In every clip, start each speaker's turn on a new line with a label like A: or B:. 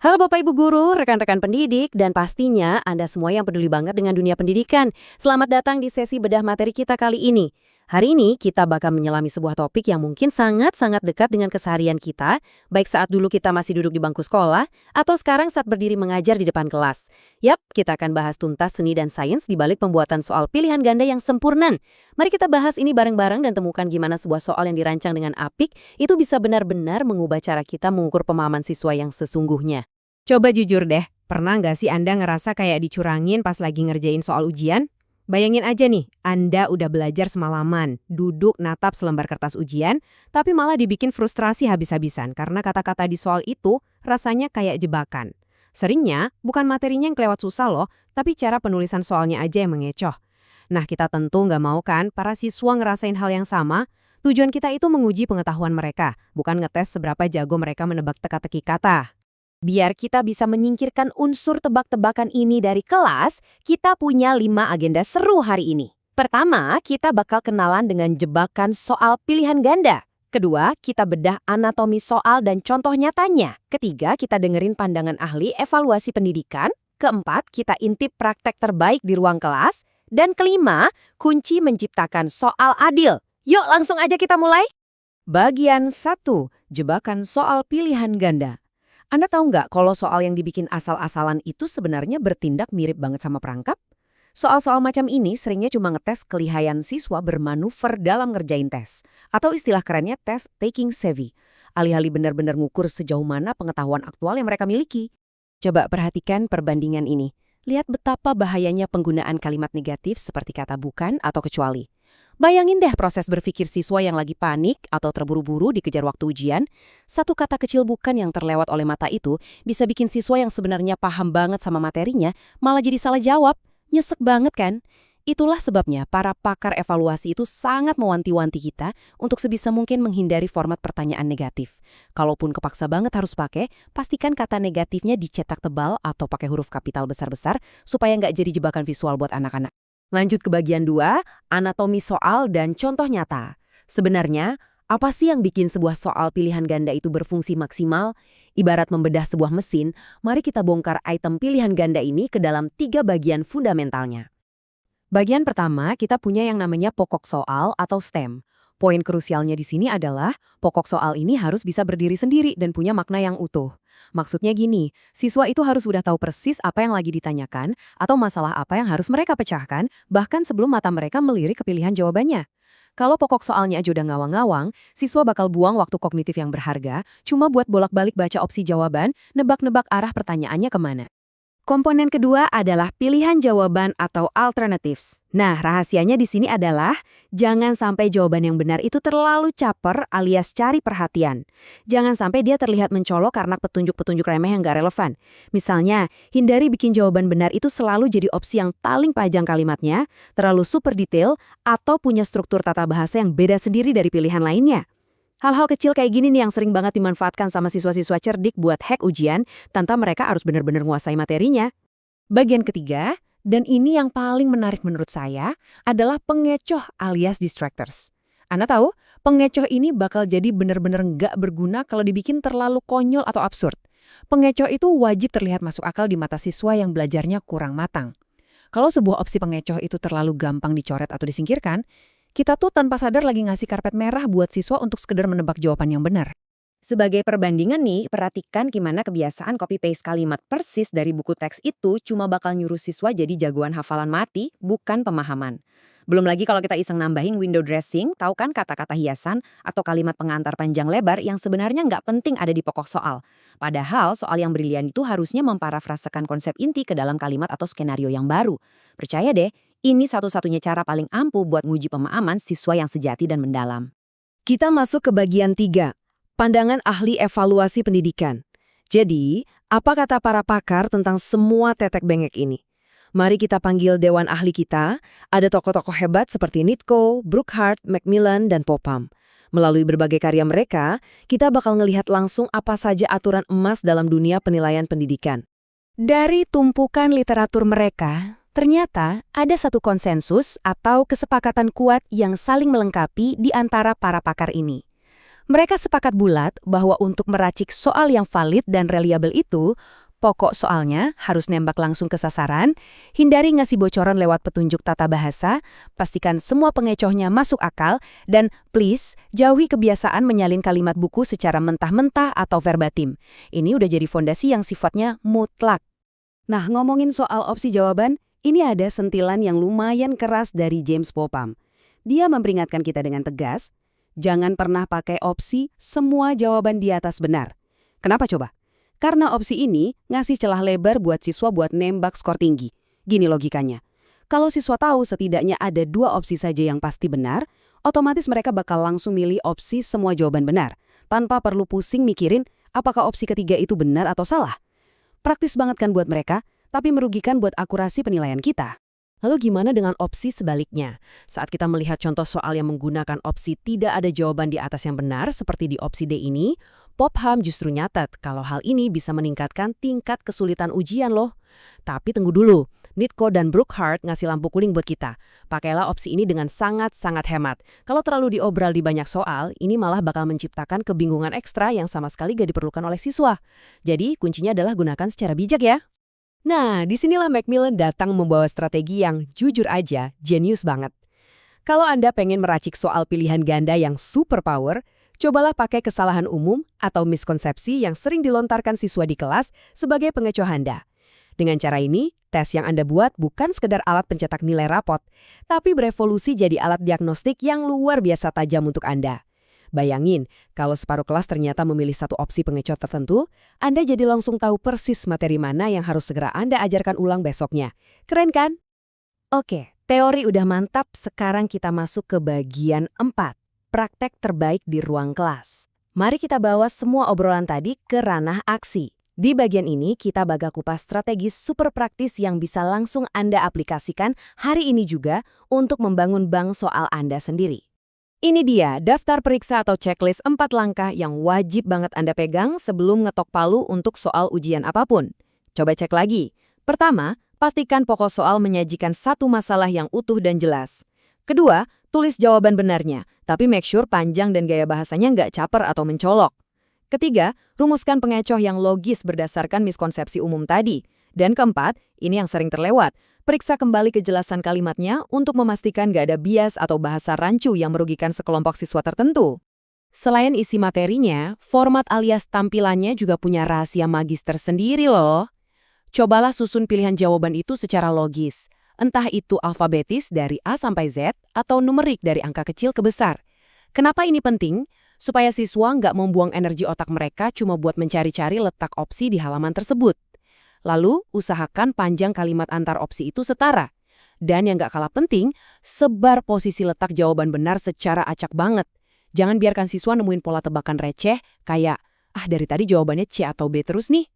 A: Halo Bapak Ibu Guru, rekan-rekan pendidik, dan pastinya Anda semua yang peduli banget dengan dunia pendidikan. Selamat datang di sesi bedah materi kita kali ini. Hari ini kita bakal menyelami sebuah topik yang mungkin sangat-sangat dekat dengan keseharian kita, baik saat dulu kita masih duduk di bangku sekolah, atau sekarang saat berdiri mengajar di depan kelas. Yap, kita akan bahas tuntas seni dan sains di balik pembuatan soal pilihan ganda yang sempurna. Mari kita bahas ini bareng-bareng dan temukan gimana sebuah soal yang dirancang dengan apik itu bisa benar-benar mengubah cara kita mengukur pemahaman siswa yang sesungguhnya.
B: Coba jujur deh, pernah nggak sih Anda ngerasa kayak dicurangin pas lagi ngerjain soal ujian? Bayangin aja nih, Anda udah belajar semalaman, duduk natap selembar kertas ujian, tapi malah dibikin frustrasi habis-habisan karena kata-kata di soal itu rasanya kayak jebakan. Seringnya, bukan materinya yang kelewat susah loh, tapi cara penulisan soalnya aja yang mengecoh. Nah, kita tentu nggak mau kan para siswa ngerasain hal yang sama. Tujuan kita itu menguji pengetahuan mereka, bukan ngetes seberapa jago mereka menebak teka-teki kata.
A: Biar kita bisa menyingkirkan unsur tebak-tebakan ini dari kelas, kita punya 5 agenda seru hari ini. Pertama, kita bakal kenalan dengan jebakan soal pilihan ganda. Kedua, kita bedah anatomi soal dan contoh nyatanya. Ketiga, kita dengerin pandangan ahli evaluasi pendidikan. Keempat, kita intip praktek terbaik di ruang kelas. Dan kelima, kunci menciptakan soal adil. Yuk langsung aja kita mulai. Bagian 1, jebakan soal pilihan ganda. Anda tahu nggak kalau soal yang dibikin asal-asalan itu sebenarnya bertindak mirip banget sama perangkap? Soal-soal macam ini seringnya cuma ngetes kelihayan siswa bermanuver dalam ngerjain tes. Atau istilah kerennya tes taking savvy. Alih-alih benar-benar ngukur sejauh mana pengetahuan aktual yang mereka miliki. Coba perhatikan perbandingan ini. Lihat betapa bahayanya penggunaan kalimat negatif seperti kata bukan atau kecuali. Bayangin deh proses berpikir siswa yang lagi panik atau terburu-buru dikejar waktu ujian. Satu kata kecil bukan yang terlewat oleh mata itu bisa bikin siswa yang sebenarnya paham banget sama materinya malah jadi salah jawab. Nyesek banget kan? Itulah sebabnya para pakar evaluasi itu sangat mewanti-wanti kita untuk sebisa mungkin menghindari format pertanyaan negatif. Kalaupun kepaksa banget harus pakai, pastikan kata negatifnya dicetak tebal atau pakai huruf kapital besar-besar supaya nggak jadi jebakan visual buat anak-anak. Lanjut ke bagian 2, anatomi soal dan contoh nyata. Sebenarnya, apa sih yang bikin sebuah soal pilihan ganda itu berfungsi maksimal? Ibarat membedah sebuah mesin, mari kita bongkar item pilihan ganda ini ke dalam 3 bagian fundamentalnya. Bagian pertama, kita punya yang namanya pokok soal atau STEM. Poin krusialnya di sini adalah pokok soal ini harus bisa berdiri sendiri dan punya makna yang utuh. Maksudnya gini, siswa itu harus sudah tahu persis apa yang lagi ditanyakan atau masalah apa yang harus mereka pecahkan, bahkan sebelum mata mereka melirik ke pilihan jawabannya. Kalau pokok soalnya aja udah ngawang-ngawang, siswa bakal buang waktu kognitif yang berharga cuma buat bolak-balik baca opsi jawaban, nebak-nebak arah pertanyaannya kemana. Komponen kedua adalah pilihan jawaban atau alternatives. Nah, rahasianya di sini adalah jangan sampai jawaban yang benar itu terlalu caper alias cari perhatian. Jangan sampai dia terlihat mencolok karena petunjuk-petunjuk remeh yang gak relevan. Misalnya, hindari bikin jawaban benar itu selalu jadi opsi yang paling panjang kalimatnya, terlalu super detail, atau punya struktur tata bahasa yang beda sendiri dari pilihan lainnya. Hal-hal kecil kayak gini nih yang sering banget dimanfaatkan sama siswa-siswa cerdik buat hack ujian tanpa mereka harus benar-benar menguasai materinya. Bagian ketiga, dan ini yang paling menarik menurut saya, adalah pengecoh alias distractors. Anda tahu, pengecoh ini bakal jadi benar-benar nggak berguna kalau dibikin terlalu konyol atau absurd. Pengecoh itu wajib terlihat masuk akal di mata siswa yang belajarnya kurang matang. Kalau sebuah opsi pengecoh itu terlalu gampang dicoret atau disingkirkan, kita tuh tanpa sadar lagi ngasih karpet merah buat siswa untuk sekedar menebak jawaban yang benar. Sebagai perbandingan nih, perhatikan gimana kebiasaan copy-paste kalimat persis dari buku teks itu cuma bakal nyuruh siswa jadi jagoan hafalan mati, bukan pemahaman. Belum lagi kalau kita iseng nambahin window dressing, tahu kan kata-kata hiasan atau kalimat pengantar panjang lebar yang sebenarnya nggak penting ada di pokok soal. Padahal soal yang brilian itu harusnya memparafrasekan konsep inti ke dalam kalimat atau skenario yang baru. Percaya deh, ini satu-satunya cara paling ampuh buat nguji pemahaman siswa yang sejati dan mendalam. Kita masuk ke bagian 3, pandangan ahli evaluasi pendidikan. Jadi, apa kata para pakar tentang semua tetek bengek ini? Mari kita panggil dewan ahli kita, ada tokoh-tokoh hebat seperti Nitko, Brookhart, Macmillan, dan Popham. Melalui berbagai karya mereka, kita bakal ngelihat langsung apa saja aturan emas dalam dunia penilaian pendidikan. Dari tumpukan literatur mereka, ternyata ada satu konsensus atau kesepakatan kuat yang saling melengkapi di antara para pakar ini. Mereka sepakat bulat bahwa untuk meracik soal yang valid dan reliable itu, pokok soalnya harus nembak langsung ke sasaran, hindari ngasih bocoran lewat petunjuk tata bahasa, pastikan semua pengecohnya masuk akal, dan please, jauhi kebiasaan menyalin kalimat buku secara mentah-mentah atau verbatim. Ini udah jadi fondasi yang sifatnya mutlak. Nah, ngomongin soal opsi jawaban, ini ada sentilan yang lumayan keras dari James Popham. Dia memperingatkan kita dengan tegas, jangan pernah pakai opsi semua jawaban di atas benar. Kenapa coba? Karena opsi ini ngasih celah lebar buat siswa buat nembak skor tinggi. Gini logikanya. Kalau siswa tahu setidaknya ada 2 opsi saja yang pasti benar, otomatis mereka bakal langsung milih opsi semua jawaban benar, tanpa perlu pusing mikirin apakah opsi ketiga itu benar atau salah. Praktis banget kan buat mereka, tapi merugikan buat akurasi penilaian kita. Lalu gimana dengan opsi sebaliknya? Saat kita melihat contoh soal yang menggunakan opsi tidak ada jawaban di atas yang benar, seperti di opsi D ini, Popham justru nyatet kalau hal ini bisa meningkatkan tingkat kesulitan ujian loh. Tapi tunggu dulu, Nitko dan Brookhart ngasih lampu kuning buat kita. Pakailah opsi ini dengan sangat-sangat hemat. Kalau terlalu diobral di banyak soal, ini malah bakal menciptakan kebingungan ekstra yang sama sekali gak diperlukan oleh siswa. Jadi kuncinya adalah gunakan secara bijak ya. Nah, disinilah Macmillan datang membawa strategi yang jujur aja jenius banget. Kalau Anda pengen meracik soal pilihan ganda yang superpower, cobalah pakai kesalahan umum atau miskonsepsi yang sering dilontarkan siswa di kelas sebagai pengecoh Anda. Dengan cara ini, tes yang Anda buat bukan sekedar alat pencetak nilai rapot, tapi berevolusi jadi alat diagnostik yang luar biasa tajam untuk Anda. Bayangin, kalau separuh kelas ternyata memilih satu opsi pengecoh tertentu, Anda jadi langsung tahu persis materi mana yang harus segera Anda ajarkan ulang besoknya. Keren kan? Oke, teori udah mantap, sekarang kita masuk ke bagian 4, praktek terbaik di ruang kelas. Mari kita bawa semua obrolan tadi ke ranah aksi. Di bagian ini, kita bakal kupas strategi super praktis yang bisa langsung Anda aplikasikan hari ini juga untuk membangun bank soal Anda sendiri. Ini dia daftar periksa atau checklist 4 langkah yang wajib banget Anda pegang sebelum ngetok palu untuk soal ujian apapun. Coba cek lagi. Pertama, pastikan pokok soal menyajikan satu masalah yang utuh dan jelas. Kedua, tulis jawaban benarnya, tapi make sure panjang dan gaya bahasanya nggak caper atau mencolok. Ketiga, rumuskan pengecoh yang logis berdasarkan miskonsepsi umum tadi. Dan keempat, ini yang sering terlewat, periksa kembali kejelasan kalimatnya untuk memastikan gak ada bias atau bahasa rancu yang merugikan sekelompok siswa tertentu. Selain isi materinya, format alias tampilannya juga punya rahasia magis tersendiri loh. Cobalah susun pilihan jawaban itu secara logis, entah itu alfabetis dari A sampai Z atau numerik dari angka kecil ke besar. Kenapa ini penting? Supaya siswa nggak membuang energi otak mereka cuma buat mencari-cari letak opsi di halaman tersebut. Lalu, usahakan panjang kalimat antar opsi itu setara. Dan yang nggak kalah penting, sebar posisi letak jawaban benar secara acak banget. Jangan biarkan siswa nemuin pola tebakan receh, kayak, dari tadi jawabannya C atau B terus nih.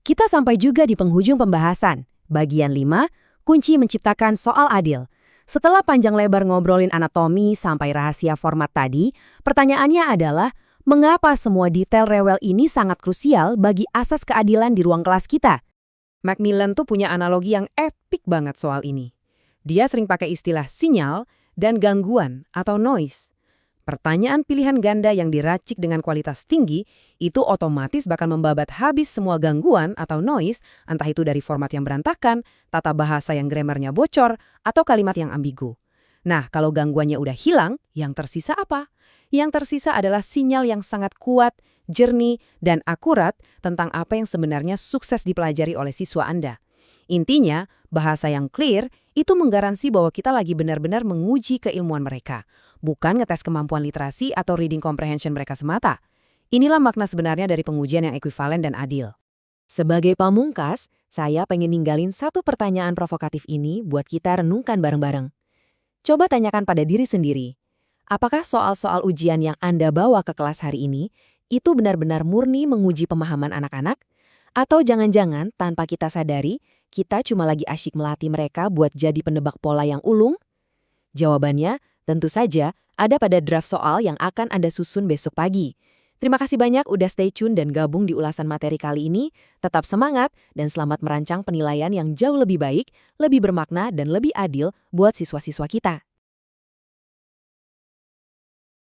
A: Kita sampai juga di penghujung pembahasan. Bagian 5, kunci menciptakan soal adil. Setelah panjang lebar ngobrolin anatomi sampai rahasia format tadi, pertanyaannya adalah, mengapa semua detail rewel ini sangat krusial bagi asas keadilan di ruang kelas kita? Macmillan tuh punya analogi yang epik banget soal ini. Dia sering pakai istilah sinyal dan gangguan atau noise. Pertanyaan pilihan ganda yang diracik dengan kualitas tinggi itu otomatis bakal membabat habis semua gangguan atau noise, entah itu dari format yang berantakan, tata bahasa yang grammarnya bocor, atau kalimat yang ambigu. Nah, kalau gangguannya udah hilang, yang tersisa apa? Yang tersisa adalah sinyal yang sangat kuat, jernih, dan akurat tentang apa yang sebenarnya sukses dipelajari oleh siswa Anda. Intinya, bahasa yang clear itu menggaransi bahwa kita lagi benar-benar menguji keilmuan mereka, bukan ngetes kemampuan literasi atau reading comprehension mereka semata. Inilah makna sebenarnya dari pengujian yang ekuivalen dan adil. Sebagai pamungkas, saya pengen ninggalin satu pertanyaan provokatif ini buat kita renungkan bareng-bareng. Coba tanyakan pada diri sendiri, apakah soal-soal ujian yang Anda bawa ke kelas hari ini itu benar-benar murni menguji pemahaman anak-anak? Atau jangan-jangan tanpa kita sadari, kita cuma lagi asyik melatih mereka buat jadi penebak pola yang ulung? Jawabannya tentu saja ada pada draft soal yang akan Anda susun besok pagi. Terima kasih banyak udah stay tune dan gabung di ulasan materi kali ini. Tetap semangat dan selamat merancang penilaian yang jauh lebih baik, lebih bermakna, dan lebih adil buat siswa-siswa kita.